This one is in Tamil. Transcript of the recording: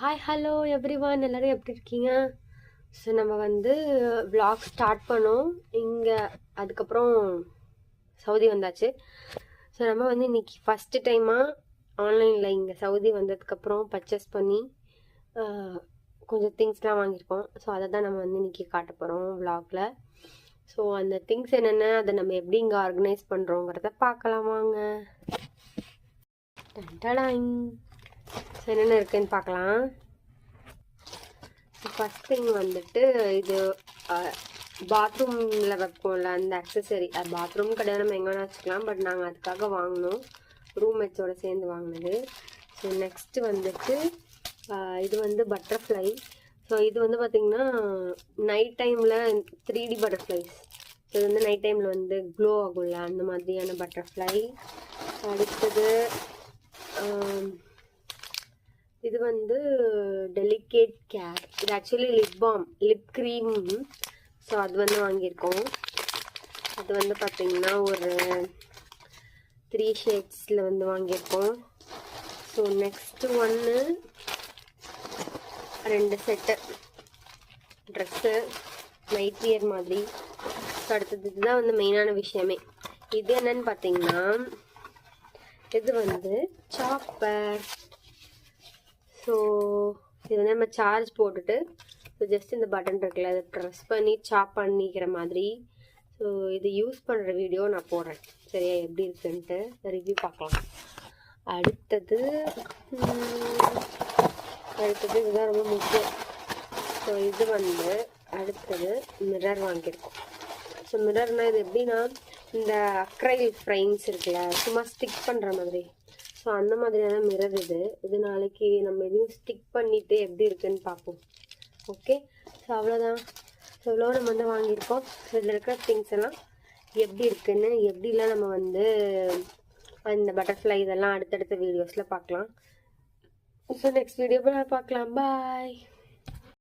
ஹாய் ஹலோ எவ்ரிவன், எல்லோரும் எப்படி இருக்கீங்க? ஸோ நம்ம வந்து விளாக் ஸ்டார்ட் பண்ணோம் இங்கே, அதுக்கப்புறம் சவுதி வந்தாச்சு. ஸோ நம்ம வந்து இன்றைக்கி ஃபஸ்ட்டு டைமாக ஆன்லைனில் இங்கே சவுதி வந்ததுக்கப்புறம் பர்ச்சேஸ் பண்ணி கொஞ்சம் திங்ஸ்லாம் வாங்கியிருக்கோம். ஸோ அதை தான் நம்ம வந்து இன்றைக்கி காட்ட போகிறோம் விளாகில். ஸோ அந்த திங்ஸ் என்னென்ன, அதை நம்ம எப்படி இங்கே ஆர்கனைஸ் பண்ணுறோங்கிறத பார்க்கலாம் வாங்க. டன்டடாங். ஸோ என்னென்ன இருக்குதுன்னு பார்க்கலாம். ஃபஸ்ட் திங் வந்துட்டு இது பாத்ரூமில் வைப்போம்ல அந்த அக்சசரி. அது பாத்ரூம் கிடையாது, நம்ம எங்கே வேணா வச்சுக்கலாம். பட் நாங்கள் அதுக்காக வாங்கினோம், ரூம்மேட்ஸோடு சேர்ந்து வாங்கினது. ஸோ நெக்ஸ்ட்டு வந்துட்டு இது வந்து பட்டர்ஃப்ளை. ஸோ இது வந்து பார்த்திங்கன்னா நைட் டைமில் 3D பட்டர்ஃப்ளைஸ். ஸோ இது வந்து நைட் டைமில் வந்து க்ளோ ஆகும்ல, அந்த மாதிரியான பட்டர்ஃப்ளை. அடுத்தது இது வந்து டெலிகேட் கேர். இது actually lip balm, lip cream. So அது வந்து வாங்கியிருக்கோம். அது வந்து பார்த்திங்கன்னா ஒரு 3 ஷேட்ஸில் வந்து வாங்கியிருக்கோம். ஸோ நெக்ஸ்ட்டு ஒன்று 2 செட்டு ட்ரெஸ்ஸு, நைட் வியர் மாதிரி. ஸோ அடுத்தது இதுதான் வந்து மெயினான விஷயமே. இது என்னன்னு பார்த்தீங்கன்னா இது வந்து சாப்பர். ஸோ இது வந்து நம்ம சார்ஜ் போட்டுட்டு ஸோ ஜஸ்ட் இந்த பட்டன் இருக்குல்ல, அதை ப்ரெஸ் பண்ணி சாப் பண்ணிக்கிற மாதிரி. ஸோ இது யூஸ் பண்ணுற வீடியோ நான் போடுறேன், சரியா? எப்படி இருக்குன்ட்டு ரிவ்யூ பார்க்கலாம். அடுத்தது இதுதான் ரொம்ப முக்கியம். ஸோ இது வந்து அடுத்தது மிரர் வாங்கியிருக்கோம். ஸோ மிரர்னால் இது எப்படின்னா இந்த அக்ரைல் ஃப்ரைம்ஸ் இருக்குல்ல, சும்மா ஸ்டிக் பண்ணுற மாதிரி. ஸோ அந்த மாதிரியான மிரர் இது நாளைக்கு நம்ம எதையும் ஸ்டிக் பண்ணிவிட்டு எப்படி இருக்குன்னு பார்ப்போம். ஓகே, ஸோ அவ்வளோதான். ஸோ இவ்வளோ நம்ம வந்து வாங்கியிருக்கோம். ஸோ இதில் இருக்கிற திங்ஸ் எல்லாம் எப்படி இருக்குன்னு, எப்படிலாம் நம்ம வந்து இந்த பட்டர்ஃப்ளை இதெல்லாம் அடுத்தடுத்த வீடியோஸில் பார்க்கலாம். ஸோ நெக்ஸ்ட் வீடியோவில் பார்க்கலாம். பாய்.